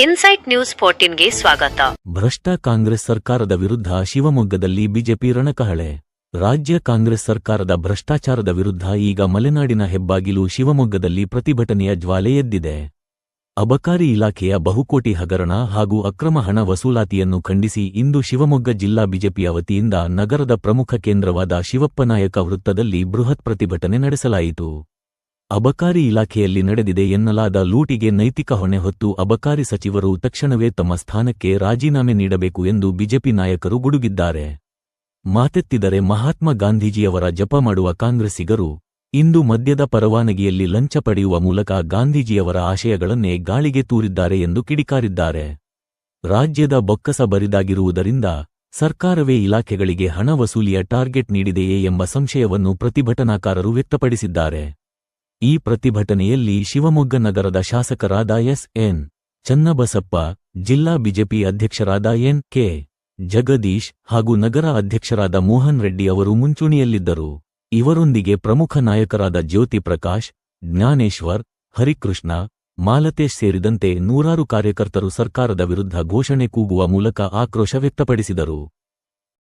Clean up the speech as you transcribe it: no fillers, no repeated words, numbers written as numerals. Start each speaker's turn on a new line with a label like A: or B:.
A: Insight news 14ಗೆ ಸ್ವಾಗತ.
B: ಭ್ರಷ್ಟ ಕಾಂಗ್ರೆಸ್ ಸರ್ಕಾರದ ವಿರುದ್ಧ ಶಿವಮೊಗ್ಗದಲ್ಲಿ ಬಿಜೆಪಿ ರಣಕಹಳೆ. ರಾಜ್ಯ ಕಾಂಗ್ರೆಸ್ ಸರ್ಕಾರದ ಭ್ರಷ್ಟಾಚಾರದ ವಿರುದ್ಧ ಈಗ ಮಲೆನಾಡಿನ ಹೆಬ್ಬಾಗಿಲು ಶಿವಮೊಗ್ಗದಲ್ಲಿ ಪ್ರತಿಭಟನೆಯ ಜ್ವಾಲೆ ಎದ್ದಿದೆ. ಅಬಕಾರಿ ಇಲಾಖೆಯ ಬಹುಕೋಟಿ ಹಗರಣ ಹಾಗೂ ಅಕ್ರಮ ಹಣ ವಸೂಲಾತಿಯನ್ನು ಖಂಡಿಸಿ ಇಂದು ಶಿವಮೊಗ್ಗ ಜಿಲ್ಲಾ ಬಿಜೆಪಿಯ ವತಿಯಿಂದ ನಗರದ ಪ್ರಮುಖ ಕೇಂದ್ರವಾದ ಶಿವಪ್ಪನಾಯಕ ವೃತ್ತದಲ್ಲಿ ಬೃಹತ್ ಪ್ರತಿಭಟನೆ ನಡೆಸಲಾಯಿತು. ಅಬಕಾರಿ ಇಲಾಖೆಯಲ್ಲಿ ನಡೆದಿದೆ ಎನ್ನಲಾದ ಲೂಟಿಗೆ ನೈತಿಕ ಹೊಣೆ ಹೊತ್ತು ಅಬಕಾರಿ ಸಚಿವರು ತಕ್ಷಣವೇ ತಮ್ಮ ಸ್ಥಾನಕ್ಕೆ ರಾಜೀನಾಮೆ ನೀಡಬೇಕು ಎಂದು ಬಿಜೆಪಿ ನಾಯಕರು ಗುಡುಗಿದ್ದಾರೆ. ಮಾತೆತ್ತಿದರೆ ಮಹಾತ್ಮ ಗಾಂಧೀಜಿಯವರ ಜಪ ಮಾಡುವ ಕಾಂಗ್ರೆಸ್ಸಿಗರು ಇಂದು ಮದ್ಯದ ಪರವಾನಗಿಯಲ್ಲಿ ಲಂಚ ಪಡೆಯುವ ಮೂಲಕ ಗಾಂಧೀಜಿಯವರ ಆಶಯಗಳನ್ನೇ ಗಾಳಿಗೆ ತೂರಿದ್ದಾರೆ ಎಂದು ಕಿಡಿಕಾರಿದ್ದಾರೆ. ರಾಜ್ಯದ ಬೊಕ್ಕಸ ಬರಿದಾಗಿರುವುದರಿಂದ ಸರ್ಕಾರವೇ ಇಲಾಖೆಗಳಿಗೆ ಹಣ ವಸೂಲಿಯ ಟಾರ್ಗೆಟ್ ನೀಡಿದೆಯೇ ಎಂಬ ಸಂಶಯವನ್ನು ಪ್ರತಿಭಟನಾಕಾರರು ವ್ಯಕ್ತಪಡಿಸಿದ್ದಾರೆ. ಈ ಪ್ರತಿಭಟನೆಯಲ್ಲಿ ಶಿವಮೊಗ್ಗ ನಗರದ ಶಾಸಕರಾದ ಎಸ್.ಎನ್. ಚನ್ನಬಸಪ್ಪ, ಜಿಲ್ಲಾ ಬಿಜೆಪಿ ಅಧ್ಯಕ್ಷರಾದ ಎನ್.ಕೆ. ಜಗದೀಶ್ ಹಾಗೂ ನಗರ ಅಧ್ಯಕ್ಷರಾದ ಮೋಹನ್ ರೆಡ್ಡಿ ಅವರು ಮುಂಚೂಣಿಯಲ್ಲಿದ್ದರು. ಇವರೊಂದಿಗೆ ಪ್ರಮುಖ ನಾಯಕರಾದ ಜ್ಯೋತಿ ಪ್ರಕಾಶ್, ಜ್ಞಾನೇಶ್ವರ್, ಹರಿಕೃಷ್ಣ, ಮಾಲತೇಶ್ ಸೇರಿದಂತೆ ನೂರಾರು ಕಾರ್ಯಕರ್ತರು ಸರ್ಕಾರದ ವಿರುದ್ಧ ಘೋಷಣೆ ಕೂಗುವ ಮೂಲಕ ಆಕ್ರೋಶ ವ್ಯಕ್ತಪಡಿಸಿದರು.